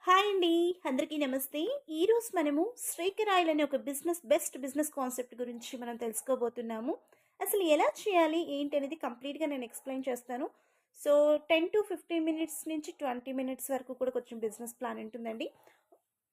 Hi అండి. అందరికీ నమస్తే. ఈరోజు మనము శ్రీకర్ ఆయిల్ అనే ఒక బెస్ట్ బిజినెస్ కాన్సెప్ట్ గురించి మనం తెలుసుకోబోతున్నాము. అసలు ఎలా చేయాలి, ఏంటి అనేది కంప్లీట్‌గా నేను ఎక్స్‌ప్లెయిన్ చేస్తాను. సో, 10-15 మినిట్స్ నుంచి 20 మినిట్స్ వరకు కూడా కొంచెం బిజినెస్ ప్లాన్ ఉంటుందండి.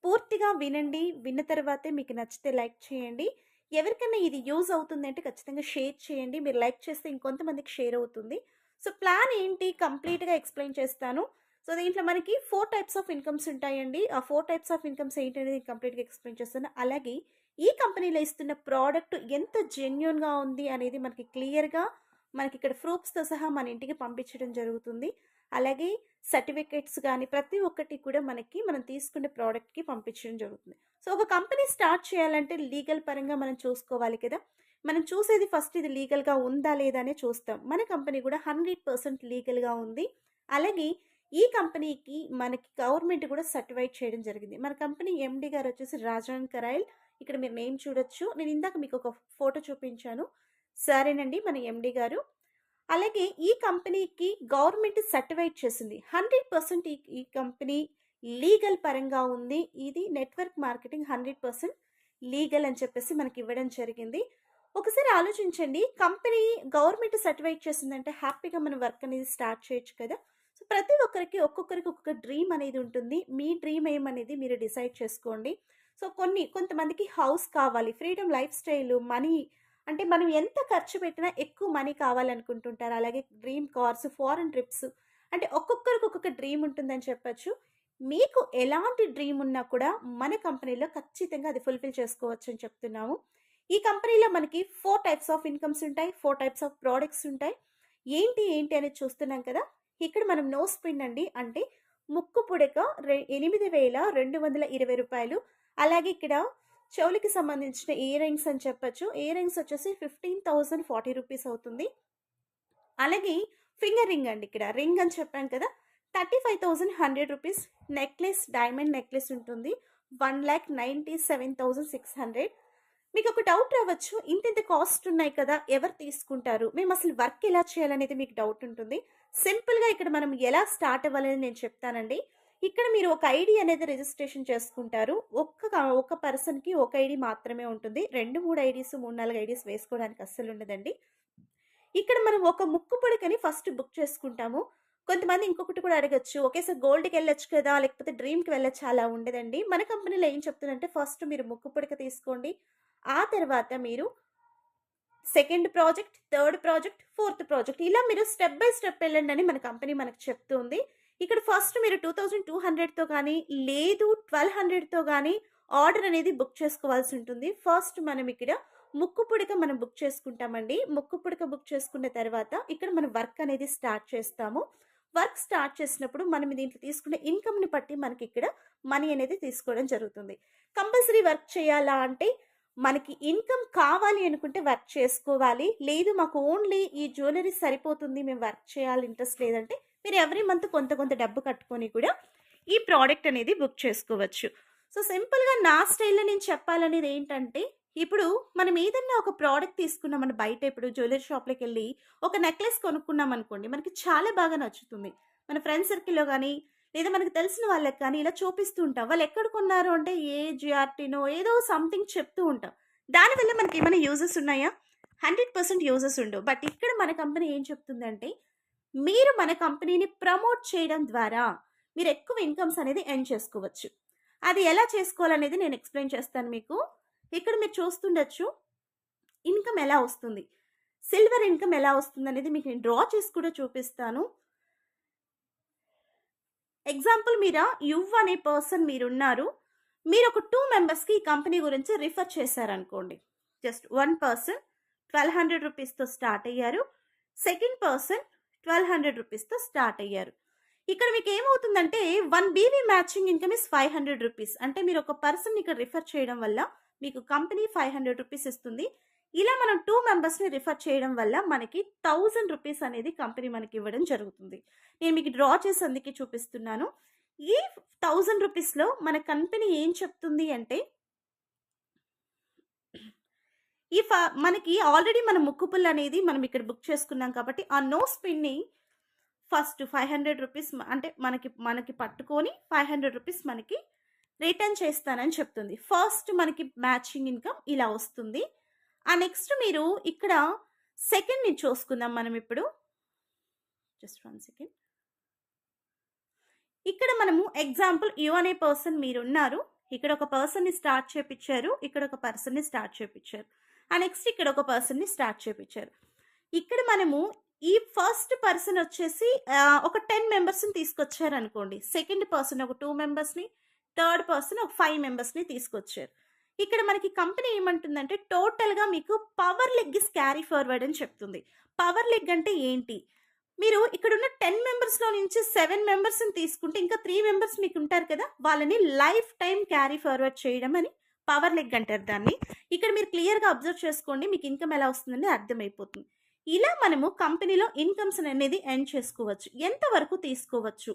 పూర్తిగా వినండి. విన్న తర్వాతే మీకు నచ్చితే లైక్ చేయండి. ఎవరికన్నా ఇది యూజ్ అవుతుంది అంటే ఖచ్చితంగా షేర్ చేయండి. మీరు లైక్ చేస్తే ఇంకొంతమందికి షేర్ అవుతుంది. సో, ప్లాన్ ఏంటి కంప్లీట్‌గా ఎక్స్‌ప్లెయిన్ చేస్తాను. సో, దీంట్లో మనకి 4 టైప్స్ ఆఫ్ ఇన్‌కమ్స్ ఉంటాయండి. ఆ 4 టైప్స్ ఆఫ్ ఇన్‌కమ్స్ ఏంటనేది కంప్లీట్‌గా ఎక్స్‌ప్లెయిన్ చేస్తాను. అలాగే ఈ కంపెనీలో ఇస్తున్న ప్రోడక్ట్ ఎంత జెన్యూన్‌గా ఉంది అనేది మనకి క్లియర్‌గా మనకిక్కడ ప్రూఫ్స్‌తో సహా మన ఇంటికి పంపించడం జరుగుతుంది. అలాగే సర్టిఫికేట్స్ గానీ ప్రతి ఒక్కటి కూడా మనం తీసుకునే ప్రోడక్ట్‌కి పంపించడం జరుగుతుంది. సో, ఒక కంపెనీ స్టార్ట్ చేయాలంటే లీగల్ పరంగా మనం చూసుకోవాలి కదా! మనం చూసేది ఫస్ట్ ఇది లీగల్‌గా ఉందా లేదా అనే చూస్తాం. మన కంపెనీ కూడా 100% లీగల్‌గా ఉంది. అలాగే ఈ కంపెనీకి మనకి గవర్నమెంట్ కూడా సర్టిఫైడ్ చేయడం జరిగింది. మన కంపెనీ ఎండీ గారొచ్చేసి రాజాన్ కరైల్. ఇక్కడ మీరు నేమ్ చూడొచ్చు. నేను ఇందాక మీకు ఒక ఫోటో చూపించాను. సారేనండి మన ఎండీ గారు. అలాగే ఈ కంపెనీకి గవర్నమెంట్ సర్టిఫైడ్ చేసింది. 100% ఈ కంపెనీ లీగల్ పరంగా ఉంది. ఇది నెట్వర్క్ మార్కెటింగ్ 100% లీగల్ అని చెప్పేసి మనకివ్వడం జరిగింది. ఒకసారి ఆలోచించండి. కంపెనీ గవర్నమెంట్ సర్టిఫైడ్ చేసిందంటే హ్యాపీగా మన వర్క్ అనేది స్టార్ట్ చేయొచ్చు కదా! సో, ప్రతి ఒక్కరికి ఒక్కొక్కరికి ఒక్కొక్క డ్రీమ్ అనేది ఉంటుంది. మీ డ్రీమ్ ఏమనేది మీరు డిసైడ్ చేసుకోండి. సో, కొంతమందికి హౌస్ కావాలి. ఫ్రీడమ్ లైఫ్ స్టైలు, మనీ అంటే మనం ఎంత ఖర్చు పెట్టినా ఎక్కువ మనీ కావాలనుకుంటుంటారు. అలాగే డ్రీమ్ కార్స్, ఫారెన్ ట్రిప్స్ అంటే ఒక్కొక్కరికి ఒక్కొక్క డ్రీమ్ ఉంటుందని చెప్పొచ్చు. మీకు ఎలాంటి డ్రీమ్ ఉన్నా కూడా మన కంపెనీలో ఖచ్చితంగా అది ఫుల్‌ఫిల్ చేసుకోవచ్చని చెప్తున్నాము. ఈ కంపెనీలో మనకి 4 టైప్స్ ఆఫ్ ఇన్‌కమ్స్ ఉంటాయి. 4 టైప్స్ ఆఫ్ ప్రొడక్ట్స్ ఉంటాయి. ఏంటి అనేది చూస్తున్నాం కదా! ఇక్కడ మనం నోస్ పిన్ అండి. అంటే ముక్కు పుడక రూ. 8,220. అలాగే ఇక్కడ చెవులకి సంబంధించిన ఇయర్ రింగ్స్ అని చెప్పొచ్చు. ఇయర్ రింగ్స్ వచ్చేసి 15,040 రూపీస్ అవుతుంది. అలాగే ఫింగర్ రింగ్ అండి. ఇక్కడ రింగ్ అని చెప్పాను కదా! 35,100 రూపీస్. నెక్లెస్, డైమండ్ నెక్లెస్ ఉంటుంది. 1,97,600. మీకొక డౌట్ రావచ్చు. ఇంతింత కాస్ట్ ఉన్నాయి కదా! ఎవరు తీసుకుంటారు? మేమసలు వర్క్ ఎలా చేయాలనేది మీకు డౌట్ ఉంటుంది. సింపుల్‌గా ఇక్కడ మనం ఎలా స్టార్ట్ అవ్వాలని నేను చెప్తానండి. ఇక్కడ మీరు ఒక ఐడీ అనేది రిజిస్ట్రేషన్ చేసుకుంటారు. ఒక పర్సన్‌కి ఒక ఐడీ మాత్రమే ఉంటుంది. 2, 3 ఐడీస్, 3, 4 ఐడీస్ వేసుకోవడానికి అస్సలుండదండి. ఇక్కడ మనం ఒక ముక్కు పుడకని ఫస్ట్ బుక్ చేసుకుంటాము. కొంతమంది ఇంకొకటి కూడా అడగొచ్చు. ఒకేసారి గోల్డ్‌కెళ్ళొచ్చు కదా! లేకపోతే డ్రీమ్‌కి వెళ్ళొచ్చా? అలా ఉండదండి. మన కంపెనీలో ఏం చెప్తుందంటే ఫస్ట్ మీరు ముక్కు పుడక తీసుకోండి. ఆ తర్వాత మీరు second project, third project, fourth project ఇలా మీరు స్టెప్ బై స్టెప్ వెళ్ళండని మన కంపెనీ మనకు చెప్తుంది. ఇక్కడ ఫస్ట్ మీరు 2200తో గానీ, లేదు 1200తో గానీ ఆర్డర్ అనేది బుక్ చేసుకోవాల్సి ఉంటుంది. ఫస్ట్ మనం ఇక్కడ ముక్కు పుడక మనం బుక్ చేసుకుంటామండి. ముక్కు పుడక బుక్ చేసుకున్న తర్వాత ఇక్కడ మనం వర్క్ అనేది స్టార్ట్ చేస్తాము. వర్క్ స్టార్ట్ చేసినప్పుడు మనం దీంట్లో తీసుకునే ఇన్‌కమ్‌ని బట్టి మనకిక్కడ మనీ అనేది తీసుకోవడం జరుగుతుంది. కంపల్సరీ వర్క్ చేయాలా అంటే మనకి ఇన్‌కమ్ కావాలి అనుకుంటే వర్క్ చేసుకోవాలి. లేదు మాకు ఓన్లీ ఈ జ్యువెల్లరీ సరిపోతుంది. మేము వర్క్ చేయాలి ఇంట్రెస్ట్ లేదంటే మీరు ఎవ్రీ మంత్ కొంత కొంత డబ్బు కట్టుకొని కూడా ఈ ప్రోడక్ట్ అనేది బుక్ చేసుకోవచ్చు. సో, సింపుల్‌గా నా స్టైల్‌లో నేను చెప్పాలనేది ఏంటంటే, ఇప్పుడు మనం ఏదన్నా ఒక ప్రోడక్ట్ తీసుకున్నామని బయట ఇప్పుడు జ్యువెల్లరీ షాప్‌లోకెళ్ళి ఒక నెక్లెస్ కొనుక్కున్నామనుకోండి, మనకి చాలా బాగా నచ్చుతుంది. మన ఫ్రెండ్ సర్కిల్‌లో గాని, లేదా మనకు తెలిసిన వాళ్ళకి కానీ ఇలా చూపిస్తూ ఉంటాం. వాళ్ళు ఎక్కడ కొన్నారు అంటే ఏ జిఆర్‌టీనో ఏదో సంథింగ్ చెప్తూ ఉంటాం. దానివల్ల మనకేమైనా యూజెస్ ఉన్నాయా? 100% యూజెస్ ఉండవు. బట్ ఇక్కడ మన కంపెనీ ఏం చెప్తుందంటే, మీరు మన కంపెనీని ప్రమోట్ చేయడం ద్వారా మీరు ఎక్కువ ఇన్‌కమ్స్ అనేది ఎర్న్ చేసుకోవచ్చు. అది ఎలా చేసుకోవాలనేది నేను ఎక్స్‌ప్లెయిన్ చేస్తాను మీకు. ఇక్కడ మీరు చూస్తుండొచ్చు. ఇన్‌కమ్ ఎలా వస్తుంది? సిల్వర్ ఇన్‌కమ్ ఎలా వస్తుందనేది మీకు నేను డ్రా చేసి కూడా చూపిస్తాను. ఎగ్జాంపుల్ యువ్ అనే పర్సన్ మీరున్నారు. మీరొక 2 మెంబర్స్‌కి ఈ కంపెనీ గురించి రిఫర్ చేశారనుకోండి. జస్ట్ వన్ పర్సన్ రూ. 1,200తో స్టార్ట్ అయ్యారు. సెకండ్ పర్సన్ రూ. 1,200తో స్టార్ట్ అయ్యారు. ఇక్కడ మీకేమవుతుందంటే 1 బీవీ మ్యాచింగ్ ఇన్‌కమ్ ఈస్ రూ. 500. అంటే మీరు ఒక పర్సన్‌ని ఇక్కడ రిఫర్ చేయడం వల్ల మీకు కంపెనీ రూ. 500 ఇస్తుంది. ఇలా మనం 2 మెంబర్స్‌ని రిఫర్ చేయడం వల్ల మనకి రూ. 1,000 అనేది కంపెనీ మనకివ్వడం జరుగుతుంది. నేను మీకు డ్రా చేసి అందుకే చూపిస్తున్నాను. ఈ రూ. 1,000లో మన కంపెనీ ఏం చెప్తుంది అంటే, ఈ ఫ మనకి ఆల్రెడీ మన ముక్కు పుల్లనేది మనం ఇక్కడ బుక్ చేసుకున్నాం కాబట్టి, ఆ నోస్ పిన్‌ని ఫస్ట్ 500 రూపీస్ అంటే మనకి పట్టుకొని 500 రూపీస్ మనకి రిటర్న్ చేస్తానని చెప్తుంది. ఫస్ట్ మనకి మ్యాచింగ్ ఇన్కమ్ ఇలా వస్తుంది. నెక్స్ట్ మీరు ఇక్కడ సెకండ్‌ని చూసుకుందాం మనం ఇప్పుడు. Just 1 second. ఇక్కడ మనము ఎగ్జాంపుల్ యూ అనే పర్సన్ మీరున్నారు. ఇక్కడ ఒక పర్సన్‌ని స్టార్ట్ చేపిచ్చారు. ఇక్కడ ఒక పర్సన్‌ని స్టార్ట్ చేపిచ్చారు. నెక్స్ట్ ఇక్కడ ఒక పర్సన్‌ని స్టార్ట్ చేపిచ్చారు. ఇక్కడ మనము ఈ ఫస్ట్ పర్సన్ వచ్చేసి ఒక 10 మెంబర్స్‌ని తీసుకొచ్చారనుకోండి. సెకండ్ పర్సన్ ఒక 2 మెంబర్స్‌ని, థర్డ్ పర్సన్ ఒక 5 మెంబర్స్‌ని తీసుకొచ్చారు. ఇక్కడ మనకి కంపెనీ ఏమంటుందంటే టోటల్‌గా మీకు power leg is carry forward అని చెప్తుంది. పవర్ లెగ్ అంటే ఏంటి? మీరు ఇక్కడున్న 10 మెంబర్స్‌లో నుంచి 7 మెంబర్స్‌ని తీసుకుంటే ఇంకా 3 మెంబర్స్ మీకు ఉంటారు కదా! వాళ్ళని లైఫ్ టైమ్ క్యారీ ఫార్వర్డ్ చేయడం అని పవర్ లెగ్ అంటారు దాన్ని. ఇక్కడ మీరు క్లియర్‌గా అబ్జర్వ్ చేసుకోండి. మీకు ఇన్కమ్ ఎలా వస్తుందని అర్థమైపోతుంది. ఇలా మనము కంపెనీలో ఇన్కమ్స్ అనేది ఎర్న్ చేసుకోవచ్చు. ఎంత వరకు తీసుకోవచ్చు?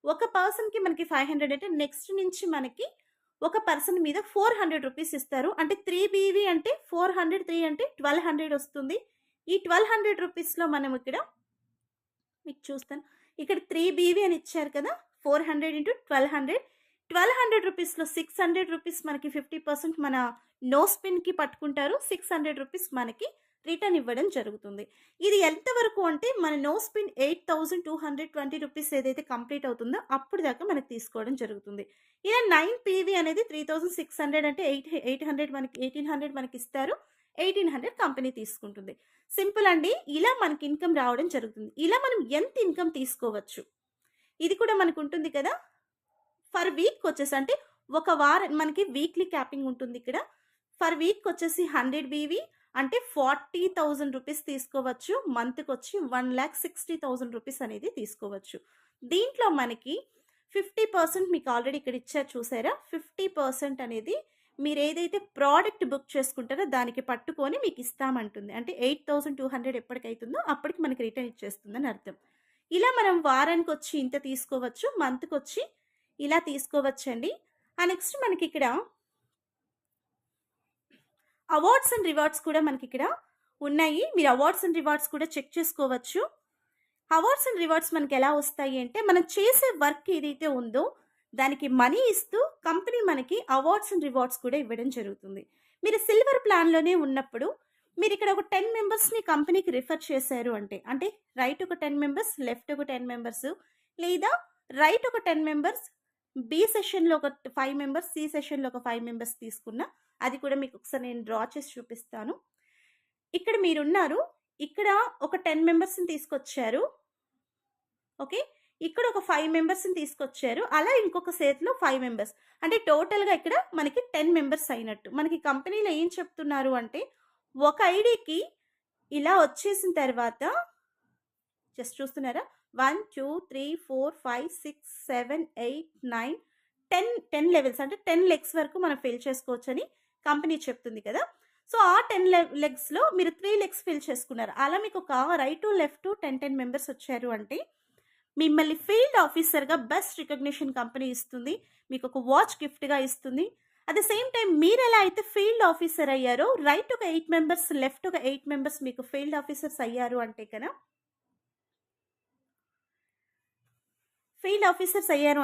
ఒక పర్సన్‌కి మనకి 500 అంటే నెక్స్ట్ నుంచి మనకి ఒక పర్సన్ మీద 400 రూపీస్ ఇస్తారు. అంటే 3 బీవీ అంటే 400, 3 అంటే 1200 వస్తుంది. ఈ 1200 రూపీస్‌లో మనం ఇక్కడ మీకు చూస్తాను. ఇక్కడ 3 బీవీ అని ఇచ్చారు కదా! 400 ఇంటూ 1200. 1200 రూపీస్‌లో 600 రూపీస్ మనకి 50% మన నో స్పిన్‌కి పట్టుకుంటారు. 600 రూపీస్ మనకి రిటర్న్ ఇవ్వడం జరుగుతుంది. ఇది ఎంతవరకు అంటే మన నో స్పిన్ 8220 రూపీస్ ఏదైతే కంప్లీట్ అవుతుందో అప్పుడు దాకా మనకి తీసుకోవడం జరుగుతుంది. ఇలా 9 పీవీ అనేది 3600 అంటే 800 మనకి 1800 మనకి ఇస్తారు. 1800 కంపెనీ తీసుకుంటుంది. సింపుల్ అండి. ఇలా మనకి ఇన్కమ్ రావడం జరుగుతుంది. ఇలా మనం ఎంత ఇన్కమ్ తీసుకోవచ్చు? ఇది కూడా మనకు ఉంటుంది కదా! ఫర్ వీక్ వచ్చేసి అంటే ఒక వారం మనకి వీక్లీ క్యాపింగ్ ఉంటుంది ఇక్కడ. ఫర్ వీక్ వచ్చేసి 100 బీవీ అంటే 40,000 రూపీస్ తీసుకోవచ్చు. మంత్‌కొచ్చి 1,60,000 రూపీస్ అనేది తీసుకోవచ్చు. దీంట్లో మనకి 50% మీకు ఆల్రెడీ ఇక్కడ ఇచ్చారు చూసారా? 50% అనేది మీరేదైతే ప్రోడక్ట్ బుక్ చేసుకుంటారో దానికి పట్టుకొని మీకు ఇస్తామంటుంది. అంటే 8,200 ఎప్పటికైతుందో అప్పటికి మనకి రిటర్న్ ఇచ్చేస్తుందని అర్థం. ఇలా మనం వారానికొచ్చి ఇంత తీసుకోవచ్చు. మంత్‌కొచ్చి ఇలా తీసుకోవచ్చండి. నెక్స్ట్ మనకిక్కడ అవార్డ్స్ అండ్ రివార్డ్స్ కూడా మనకిక్కడ ఉన్నాయి. మీరు అవార్డ్స్ అండ్ రివార్డ్స్ కూడా చెక్ చేసుకోవచ్చు. అవార్డ్స్ అండ్ రివార్డ్స్ మనకి ఎలా వస్తాయి అంటే మనం చేసే వర్క్ ఏదైతే ఉందో దానికి మనీ ఇస్తూ కంపెనీ మనకి అవార్డ్స్ అండ్ రివార్డ్స్ కూడా ఇవ్వడం జరుగుతుంది. మీరు సిల్వర్ ప్లాన్‌లోనే ఉన్నప్పుడు మీరు ఇక్కడ ఒక 10 మెంబర్స్‌ని కంపెనీకి రిఫర్ చేశారు అంటే రైట్ ఒక 10 మెంబర్స్, లెఫ్ట్ ఒక 10 మెంబర్స్ లేదా రైట్ ఒక 10 మెంబర్స్, బి సెషన్‌లో ఒక 5 మెంబర్స్, సి సెషన్‌లో ఒక 5 మెంబర్స్ తీసుకున్నా అది కూడా మీకు ఒకసారి నేను డ్రా చేసి చూపిస్తాను. ఇక్కడ మీరున్నారు. ఇక్కడ ఒక 10 మెంబర్స్‌ని తీసుకొచ్చారు. ఓకే. ఇక్కడ ఒక 5 మెంబర్స్‌ని తీసుకొచ్చారు. అలా ఇంకొక సేత్‌లో 5 మెంబర్స్. అంటే టోటల్‌గా ఇక్కడ మనకి 10 మెంబర్స్ అయినట్టు. మనకి కంపెనీలో ఏం చెప్తున్నారు అంటే ఒక ఐడీకి ఇలా వచ్చేసిన తర్వాత జస్ట్ చూస్తున్నారా? 1, 2, 3, 4, 5, 6, 7, 8, 9, 10 లెవెల్స్ అంటే 10 లెగ్స్ వరకు మనం ఫిల్ చేసుకోవచ్చని కంపెనీ చెప్తుంది కదా! సో, ఆ 10 లెగ్స్‌లో మీరు 3 లెగ్స్ ఫిల్ చేసుకున్నారు. అలా మీకు ఒక రైట్ టు లెఫ్ట్ 10 మెంబర్స్ వచ్చారు అంటే మిమ్మల్ని ఫీల్డ్ ఆఫీసర్‌గా బెస్ట్ రికగ్నిషన్ కంపెనీ ఇస్తుంది. మీకు ఒక వాచ్ గిఫ్ట్‌గా ఇస్తుంది. అట్ ద సేమ్ టైమ్ మీరెలా అయితే ఫీల్డ్ ఆఫీసర్ అయ్యారో రైట్ ఒక 8 మెంబర్స్, లెఫ్ట్ ఒక 8 మెంబర్స్ మీకు ఫీల్డ్ ఆఫీసర్స్ అయ్యారు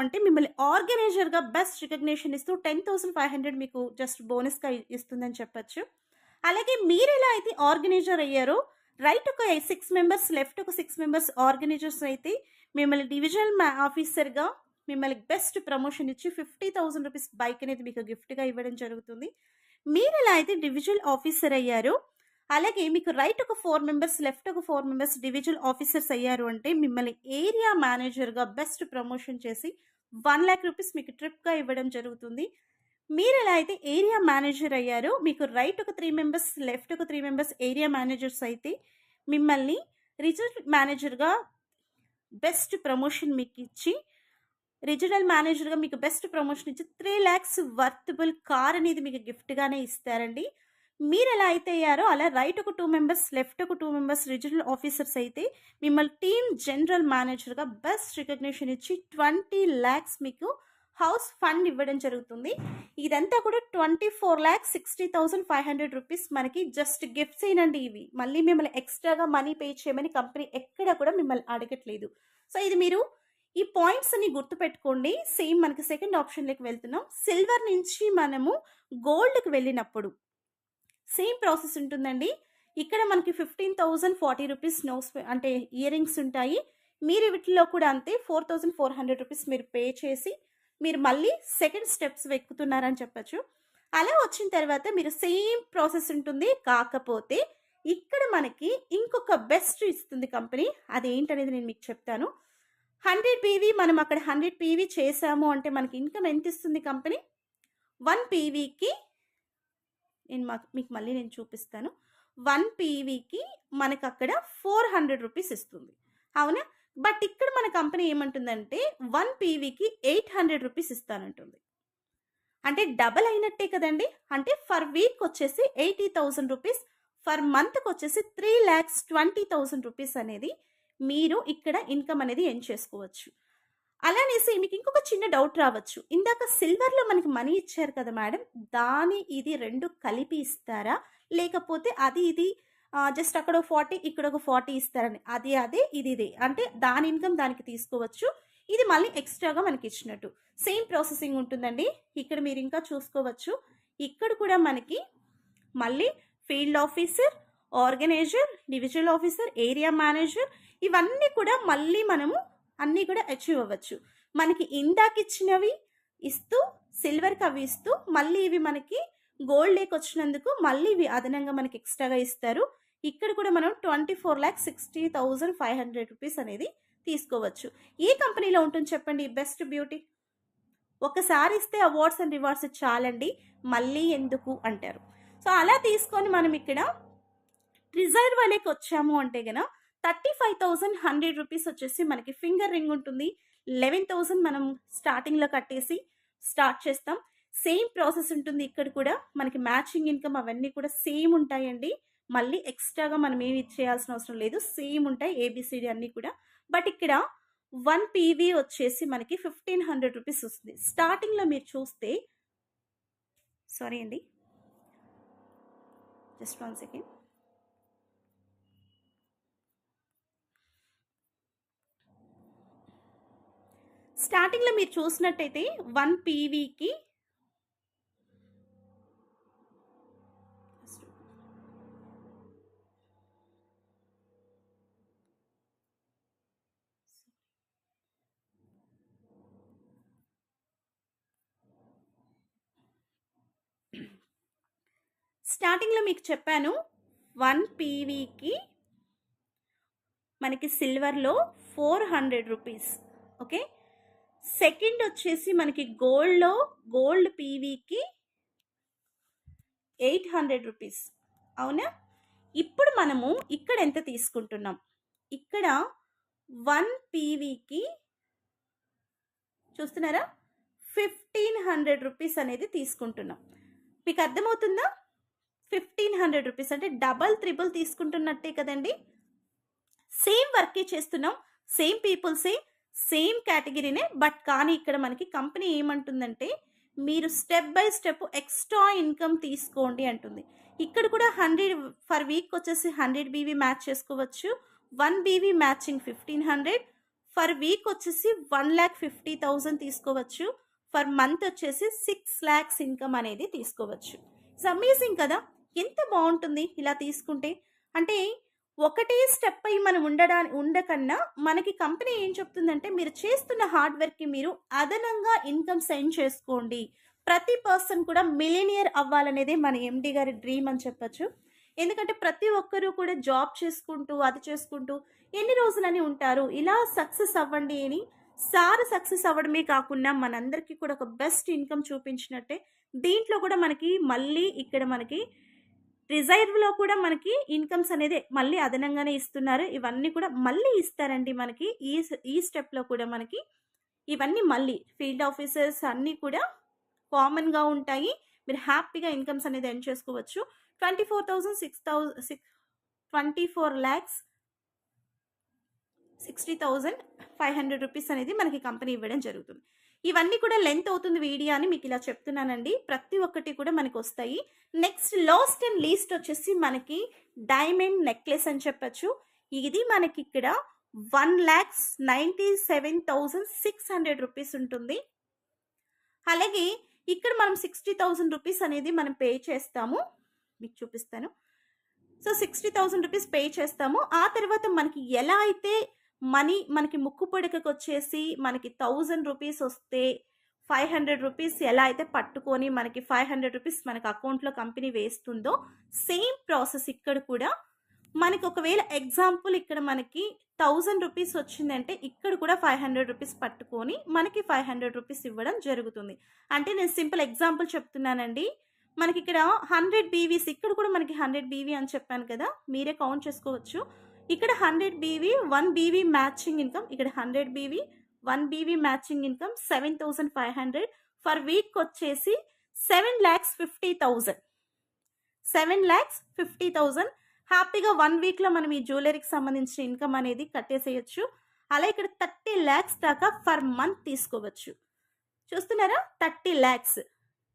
అంటే మిమ్మల్ని ఆర్గనైజర్‌గా బెస్ట్ రికగ్నిషన్ ఇస్తూ 10,500 మీకు జస్ట్ బోనస్‌గా ఇస్తుందని చెప్పొచ్చు. అలాగే మీరెలా అయితే ఆర్గనైజర్ అయ్యారో రైట్ ఒక 6 మెంబర్స్, లెఫ్ట్ ఒక 6 మెంబర్స్ ఆర్గనైజర్స్ అయితే మిమ్మల్ని డివిజనల్ ఆఫీసర్‌గా మిమ్మల్ని బెస్ట్ ప్రమోషన్ ఇచ్చి 50,000 రూపీస్ బైక్ అనేది మీకు గిఫ్ట్‌గా ఇవ్వడం జరుగుతుంది. మీరెలా అయితే డివిజనల్ ఆఫీసర్ అయ్యారో అలాగే మీకు రైట్ ఒక 4 మెంబర్స్, లెఫ్ట్ ఒక 4 మెంబర్స్ డివిజనల్ ఆఫీసర్స్ అయ్యారు అంటే మిమ్మల్ని ఏరియా మేనేజర్‌గా బెస్ట్ ప్రమోషన్ చేసి 1,00,000 రూపీస్ మీకు ట్రిప్‌గా ఇవ్వడం జరుగుతుంది. మీరెలా అయితే ఏరియా మేనేజర్ అయ్యారో మీకు రైట్ ఒక 3 మెంబర్స్, లెఫ్ట్ ఒక 3 మెంబర్స్ ఏరియా మేనేజర్స్ అయితే మిమ్మల్ని రీజనల్ మేనేజర్‌గా బెస్ట్ ప్రమోషన్ మీకిచ్చి రీజనల్ మేనేజర్‌గా మీకు బెస్ట్ ప్రమోషన్ ఇచ్చి 3,00,000 వర్తబుల్ కార్ అనేది మీకు గిఫ్ట్‌గానే ఇస్తారండి. మీరెలా అయితే అయ్యారో అలా రైట్ ఒక 2 మెంబర్స్, లెఫ్ట్ ఒక 2 మెంబర్స్ రీజనల్ ఆఫీసర్స్ అయితే మిమ్మల్ని టీమ్ జనరల్ మేనేజర్‌గా బెస్ట్ రికగ్నిషన్ ఇచ్చి 20,00,000 మీకు హౌస్ ఫండ్ ఇవ్వడం జరుగుతుంది. ఇదంతా కూడా 24,60,500 రూపీస్ మనకి జస్ట్ గిఫ్ట్స్ ఏనండి ఇవి. మళ్ళీ మిమ్మల్ని ఎక్స్ట్రాగా మనీ పే చేయమని కంపెనీ ఎక్కడ కూడా మిమ్మల్ని అడగట్లేదు. సో ఇది మీరు ఈ పాయింట్స్ అన్ని గుర్తుపెట్టుకోండి. సేమ్ మనకి సెకండ్ ఆప్షన్‌లోకి వెళ్తున్నాం. సిల్వర్ నుంచి మనము గోల్డ్‌కి వెళ్ళినప్పుడు సేమ్ ప్రాసెస్ ఉంటుందండి. ఇక్కడ మనకి 15,040 రూపీస్ అంటే ఇయర్ రింగ్స్ ఉంటాయి. మీరు వీటిలో కూడా అంతే 4,400 రూపీస్ మీరు పే చేసి మీరు మళ్ళీ సెకండ్ స్టెప్స్ ఎక్కుతున్నారని చెప్పొచ్చు. అలా వచ్చిన తర్వాత మీరు సేమ్ ప్రాసెస్ ఉంటుంది. కాకపోతే ఇక్కడ మనకి ఇంకొక బెస్ట్ ఇస్తుంది కంపెనీ. అదేంటనేది నేను మీకు చెప్తాను. 100 పీవీ మనం అక్కడ 100 పీవీ చేసాము అంటే మనకి ఇన్కమ్ ఎంత ఇస్తుంది కంపెనీ? 1 పీవీకి మీకు మళ్ళీ నేను చూపిస్తాను. 1 పీవీకి మనకక్కడ 400 రూపీస్ ఇస్తుంది. అవునా? బట్ ఇక్కడ మన కంపెనీ ఏమంటుందంటే 1 పీవీకి 800 రూపీస్ ఇస్తానంటుంది. అంటే డబల్ అయినట్టే కదండి. అంటే ఫర్ వీక్ వచ్చేసి 80,000 రూపీస్, ఫర్ మంత్కి వచ్చేసి 3,20,000 రూపీస్ అనేది మీరు ఇక్కడ ఇన్కమ్ అనేది ఎర్న్ చేసుకోవచ్చు. అలానేసి మీకు ఇంకొక చిన్న డౌట్ రావచ్చు. ఇందాక సిల్వర్లో మనకి మనీ ఇచ్చారు కదా మేడం, ఇది 2 కలిపి ఇస్తారా? లేకపోతే అది ఇది జస్ట్ అక్కడ 40 ఇక్కడ ఒక 40 ఇస్తారని? అదే ఇది ఇదే అంటే దాని ఇన్కమ్ దానికి తీసుకోవచ్చు. ఇది మళ్ళీ ఎక్స్ట్రాగా మనకి ఇచ్చినట్టు సేమ్ ప్రాసెసింగ్ ఉంటుందండి. ఇక్కడ మీరు ఇంకా చూసుకోవచ్చు. ఇక్కడ కూడా మనకి మళ్ళీ field officer, organiser, divisional officer, area manager ఇవన్నీ కూడా మళ్ళీ మనము అన్నీ కూడా అచీవ్ అవ్వచ్చు. మనకి ఇందాక ఇచ్చినవి ఇస్తూ సిల్వర్కి అవి ఇస్తూ మళ్ళీ ఇవి మనకి గోల్డ్ లేక్ వచ్చినందుకు మళ్ళీ ఇవి అదనంగా మనకి ఎక్స్ట్రాగా ఇస్తారు. ఇక్కడ కూడా మనం 24,60,500 రూపీస్ అనేది తీసుకోవచ్చు. ఏ కంపెనీలో ఉంటుంది చెప్పండి బెస్ట్ బ్యూటీ? ఒకసారి ఇస్తే అవార్డ్స్ అండ్ రివార్డ్స్ చాలండి, మళ్ళీ ఎందుకు అంటారు. సో అలా తీసుకొని మనం ఇక్కడ రిజర్వ్ వాళ్ళకి వచ్చాము అంటే గన 35,100 రూపీస్ వచ్చేసి మనకి ఫింగర్ రింగ్ ఉంటుంది. 11,000 మనం స్టార్టింగ్లో కట్టేసి స్టార్ట్ చేస్తాం. సేమ్ ప్రాసెస్ ఉంటుంది. ఇక్కడ కూడా మనకి మ్యాచింగ్ ఇన్కమ్ అవన్నీ కూడా సేమ్ ఉంటాయండి. మళ్ళీ ఎక్స్ట్రాగా మనం ఏమి చేయాల్సిన అవసరం లేదు, సేమ్ ఉంటాయి ఏబిసిడి అన్నీ కూడా. బట్ ఇక్కడ 1 పీవీ వచ్చేసి మనకి 1,500 రూపీస్ వస్తుంది. స్టార్టింగ్లో మీరు చూస్తే సారీ అండి, జస్ట్ 1 సెకండ్. స్టార్టింగ్లో మీరు చూసినట్టయితే 1 పీవీకి స్టార్టింగ్లో మీకు చెప్పాను 1 పీవీకి మనకి సిల్వర్లో 400 రూపీస్. ఓకే, సెకండ్ వచ్చేసి మనకి గోల్డ్ పీవీకి 800 రూపీస్. అవునా? ఇప్పుడు మనము ఇక్కడ ఎంత తీసుకుంటున్నాం? ఇక్కడ 1 పీవీకి చూస్తున్నారా 1,500 రూపీస్ అనేది తీసుకుంటున్నాం. మీకు అర్థమవుతుందా? 1,500 రూపీస్ అంటే డబల్ త్రిబుల్ తీసుకుంటున్నట్టే కదండి. సేమ్ వర్కే చేస్తున్నాం, సేమ్ పీపుల్సే, సేమ్ కేటగిరీనే. బట్ కానీ ఇక్కడ మనకి కంపెనీ ఏమంటుందంటే మీరు step by step extra income తీసుకోండి అంటుంది. ఇక్కడ కూడా 100 ఫర్ వీక్ వచ్చేసి 100 బీవీ మ్యాచ్ చేసుకోవచ్చు. 1 బీవీ మ్యాచింగ్ 1,500. ఫర్ వీక్ వచ్చేసి 1,50,000 తీసుకోవచ్చు. ఫర్ మంత్ వచ్చేసి 6 lakhs ఇన్కమ్ అనేది తీసుకోవచ్చు. ఇట్స్ అమేజింగ్ కదా, ఎంత బాగుంటుంది ఇలా తీసుకుంటే. అంటే ఒకటే స్టెప్ అయి మనం ఉండకన్నా మనకి కంపెనీ ఏం చెప్తుందంటే మీరు చేస్తున్న హార్డ్ వర్క్కి మీరు అదనంగా ఇన్కమ్ సెండ్ చేసుకోండి. ప్రతి పర్సన్ కూడా మిలినియర్ అవ్వాలనేదే మన ఎండి గారి డ్రీమ్ అని చెప్పచ్చు. ఎందుకంటే ప్రతి ఒక్కరూ కూడా జాబ్ చేసుకుంటూ అది చేసుకుంటూ ఎన్ని రోజులని ఉంటారు. ఇలా సక్సెస్ అవ్వండి అని సార్ సక్సెస్ అవ్వడమే కాకుండా మనందరికీ కూడా ఒక బెస్ట్ ఇన్కమ్ చూపించినట్టే. దీంట్లో కూడా మనకి మళ్ళీ ఇక్కడ మనకి రిజర్వ్లో కూడా మనకి ఇన్కమ్స్ అనేది మళ్ళీ అదనంగానే ఇస్తున్నారు. ఇవన్నీ కూడా మళ్ళీ ఇస్తారండి మనకి ఈ స్టెప్లో కూడా మనకి ఇవన్నీ మళ్ళీ ఫీల్డ్ ఆఫీసర్స్ అన్నీ కూడా కామన్గా ఉంటాయి. మీరు హ్యాపీగా ఇన్కమ్స్ అనేది ఎర్న్ చేసుకోవచ్చు. 24,60,500 రూపీస్ అనేది మనకి కంపెనీ ఇవ్వడం జరుగుతుంది. ఇవన్నీ కూడా లెంత్ అవుతుంది వీడియో అని మీకు ఇలా చెప్తున్నానండి. ప్రతి ఒక్కటి కూడా మనకొస్తాయి. నెక్స్ట్ లాస్ట్ అండ్ లీస్ట్ వచ్చేసి మనకి డైమండ్ నెక్లెస్ అని చెప్పొచ్చు. ఇది మనకిక్కడ 1,97,600 రూపీస్ ఉంటుంది. అలాగే ఇక్కడ మనం 60,000 రూపీస్ అనేది మనం పే చేస్తాము. మీకు చూపిస్తాను. సో 60,000 రూపీస్ పే చేస్తాము. ఆ తర్వాత మనకి ఎలా అయితే మనీ మనకి ముక్కు పుడకకొచ్చేసి మనకి 1000 రూపీస్ వస్తే 500 రూపీస్ ఎలా అయితే పట్టుకొని మనకి 500 రూపీస్ మనకి అకౌంట్లో కంపెనీ వేస్తుందో సేమ్ ప్రాసెస్ ఇక్కడ కూడా మనకి ఒకవేళ ఎగ్జాంపుల్ ఇక్కడ మనకి 1000 రూపీస్ వచ్చిందంటే ఇక్కడ కూడా 500 రూపీస్ పట్టుకొని మనకి 500 రూపీస్ ఇవ్వడం జరుగుతుంది. అంటే నేను సింపుల్ ఎగ్జాంపుల్ చెప్తున్నానండి. మనకి ఇక్కడ 100 బీవీస్ ఇక్కడ కూడా మనకి 100 బీవీ అని చెప్పాను కదా, మీరే కౌంట్ చేసుకోవచ్చు. ఇక్కడ 100 బీవీ 1 బీవీ మ్యాచింగ్ ఇన్కమ్, ఇక్కడ 100 BV 1 BV matching income 7,500 for week వచ్చేసి 7,50,000 7,50,000 హ్యాపీగా 1 వీక్లో మనం ఈ జ్యువెలరీకి సంబంధించిన ఇన్కమ్ అనేది కట్టేసేయచ్చు. అలా ఇక్కడ 30 lakhs దాకా ఫర్ మంత్ తీసుకోవచ్చు. చూస్తున్నారా 30 lakhs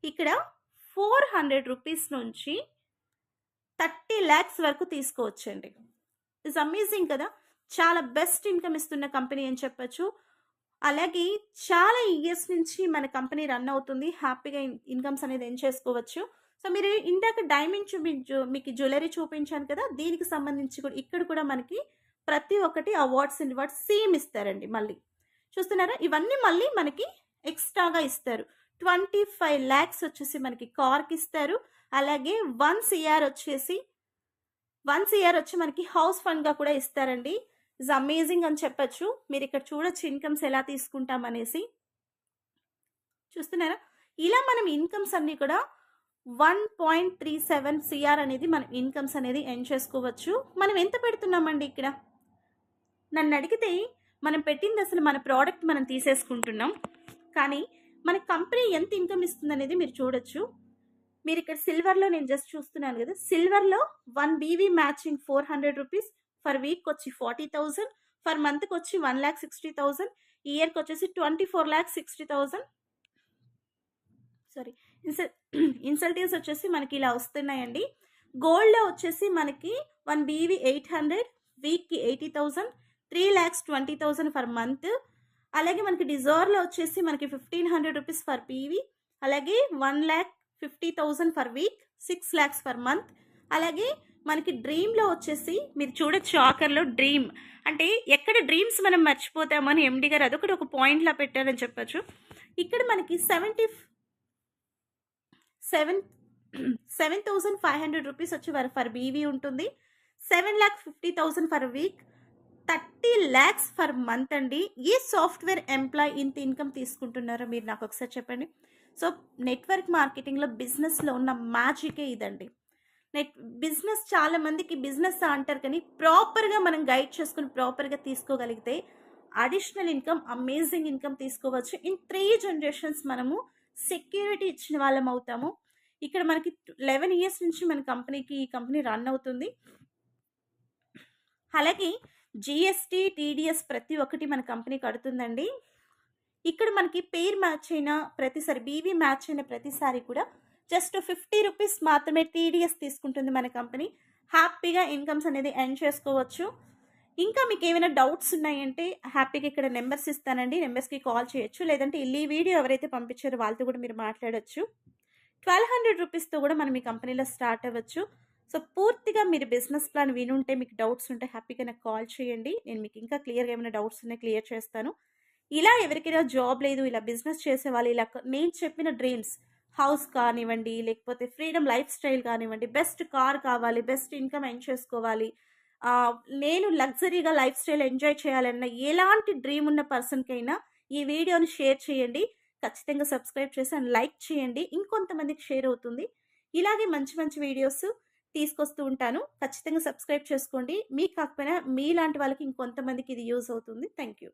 ఇక్కడ 400 రూపీస్ నుంచి 30 lakhs వరకు తీసుకోవచ్చండి. ఇట్స్ అమేజింగ్ కదా, చాలా బెస్ట్ ఇన్కమ్ ఇస్తున్న కంపెనీ అని చెప్పచ్చు. అలాగే చాలా ఇయర్స్ నుంచి మన కంపెనీ రన్ అవుతుంది. హ్యాపీగా ఇన్కమ్స్ అనేది ఎర్న్ చేసుకోవచ్చు. సో మీరు ఇందాక డైమండ్ మీకు జ్యువెలరీ చూపించాను కదా, దీనికి సంబంధించి కూడా ఇక్కడ కూడా మనకి ప్రతి ఒక్కటి అవార్డ్స్ సేమ్ ఇస్తారండి. మళ్ళీ చూస్తున్నారా, ఇవన్నీ మళ్ళీ మనకి ఎక్స్ట్రాగా ఇస్తారు. 25 lakhs వచ్చేసి మనకి కార్కి ఇస్తారు. అలాగే 1 CR వచ్చి మనకి హౌస్ ఫండ్గా కూడా ఇస్తారండి. ఇట్స్ అమేజింగ్ అని చెప్పచ్చు. మీరు ఇక్కడ చూడొచ్చు ఇన్కమ్స్ ఎలా తీసుకుంటాం అనేసి. చూస్తున్నారా, ఇలా మనం ఇన్కమ్స్ అన్ని కూడా 1.37 CR అనేది మనం ఇన్కమ్స్ అనేది ఎర్న్ చేసుకోవచ్చు. మనం ఎంత పెడుతున్నామండి ఇక్కడ నన్ను అడిగితే, మనం పెట్టింది అసలు మన ప్రోడక్ట్ మనం తీసేసుకుంటున్నాం, కానీ మన కంపెనీ ఎంత ఇన్కమ్ ఇస్తుంది అనేది మీరు చూడొచ్చు. మీరు ఇక్కడ సిల్వర్లో నేను జస్ట్ చూస్తున్నాను కదా, సిల్వర్లో 1 BV matching 400 rupees for week వచ్చి 40,000, ఫర్ మంత్కి వచ్చి 1,60,000, ఇయర్కి వచ్చేసి 24,60,000. సారీ, ఇన్సెంటివ్స్ వచ్చేసి మనకి ఇలా వస్తున్నాయండి. గోల్డ్లో వచ్చేసి మనకి 1 బీవీ 800, వీక్కి 80,000, 3,20,000 ఫర్ మంత్. అలాగే మనకి డిజోర్లో వచ్చేసి మనకి 1,500 రూపీస్ ఫర్ బీవీ, అలాగే 1,50,000 for week, 6 lakhs for month. అలాగే మనకి డ్రీమ్లో వచ్చేసి మీరు చూడొచ్చు, ఆఖర్లో డ్రీమ్ అంటే ఎక్కడ డ్రీమ్స్ మనం మర్చిపోతామని ఎండి గారు అదొకటి ఒక పాయింట్లా పెట్టారని చెప్పచ్చు. ఇక్కడ మనకి 7,500 రూపీస్ వచ్చి ఫర్ బీవీ ఉంటుంది, 7,50,000 for week, 30 lakhs for month అండి. ఏ సాఫ్ట్వేర్ ఎంప్లాయ్ ఇంత ఇన్కమ్ తీసుకుంటున్నారో మీరు నాకు ఒకసారి చెప్పండి. సో నెట్వర్క్ మార్కెటింగ్లో బిజినెస్లో ఉన్న మ్యాజికే ఇదండి. బిజినెస్ చాలా మందికి బిజినెస్ అంటారు, కానీ ప్రాపర్గా మనం గైడ్ చేసుకుని ప్రాపర్గా తీసుకోగలిగితే అడిషనల్ ఇన్కమ్, అమేజింగ్ ఇన్కమ్ తీసుకోవచ్చు. ఇన్ 3 generations మనము సెక్యూరిటీ ఇచ్చిన వాళ్ళం అవుతాము. ఇక్కడ మనకి 11 years నుంచి మన ఈ కంపెనీ రన్ అవుతుంది. అలాగే GST, TDS ప్రతి ఒక్కటి మన కంపెనీ కడుతుందండి. ఇక్కడ మనకి పేర్ మ్యాచ్ అయిన ప్రతిసారి, బీవీ మ్యాచ్ అయిన ప్రతిసారి కూడా జస్ట్ 50 రూపీస్ మాత్రమే TDS తీసుకుంటుంది మన కంపెనీ. హ్యాపీగా ఇన్కమ్స్ అనేది ఎర్న్ చేసుకోవచ్చు. ఇంకా మీకు ఏమైనా డౌట్స్ ఉన్నాయంటే హ్యాపీగా ఇక్కడ నెంబర్స్ ఇస్తానండి, నెంబర్స్కి కాల్ చేయొచ్చు. లేదంటే ఈ వీడియో ఎవరైతే పంపించారో వాళ్ళతో కూడా మీరు మాట్లాడచ్చు. 1,200 రూపీస్తో కూడా మనం ఈ కంపెనీలో స్టార్ట్ అవ్వచ్చు. సో పూర్తిగా మీరు బిజినెస్ ప్లాన్ వినుంటే, మీకు డౌట్స్ ఉంటే హ్యాపీగా నాకు కాల్ చేయండి. నేను మీకు ఇంకా క్లియర్గా ఏమైనా డౌట్స్ ఉన్నాయి క్లియర్ చేస్తాను. ఇలా ఎవరికైనా జాబ్ లేదు, ఇలా బిజినెస్ చేసేవాళ్ళు, ఇలా నేను చెప్పిన డ్రీమ్స్, హౌస్ కానివ్వండి, లేకపోతే ఫ్రీడమ్ లైఫ్ స్టైల్ కానివ్వండి, బెస్ట్ కార్ కావాలి, బెస్ట్ ఇన్కమ్ ఎర్న్ చేసుకోవాలి, నేను లగ్జరీగా లైఫ్ స్టైల్ ఎంజాయ్ చేయాలన్న ఎలాంటి డ్రీమ్ ఉన్న పర్సన్కైనా ఈ వీడియోని షేర్ చేయండి. ఖచ్చితంగా సబ్స్క్రైబ్ చేసి అండ్ లైక్ చేయండి, ఇంకొంతమందికి షేర్ అవుతుంది. ఇలాగే మంచి మంచి వీడియోస్ తీసుకొస్తూ ఉంటాను. ఖచ్చితంగా సబ్స్క్రైబ్ చేసుకోండి. మీకు కాకపోయినా మీలాంటి వాళ్ళకి ఇంకొంతమందికి ఇది యూజ్ అవుతుంది. Thank you.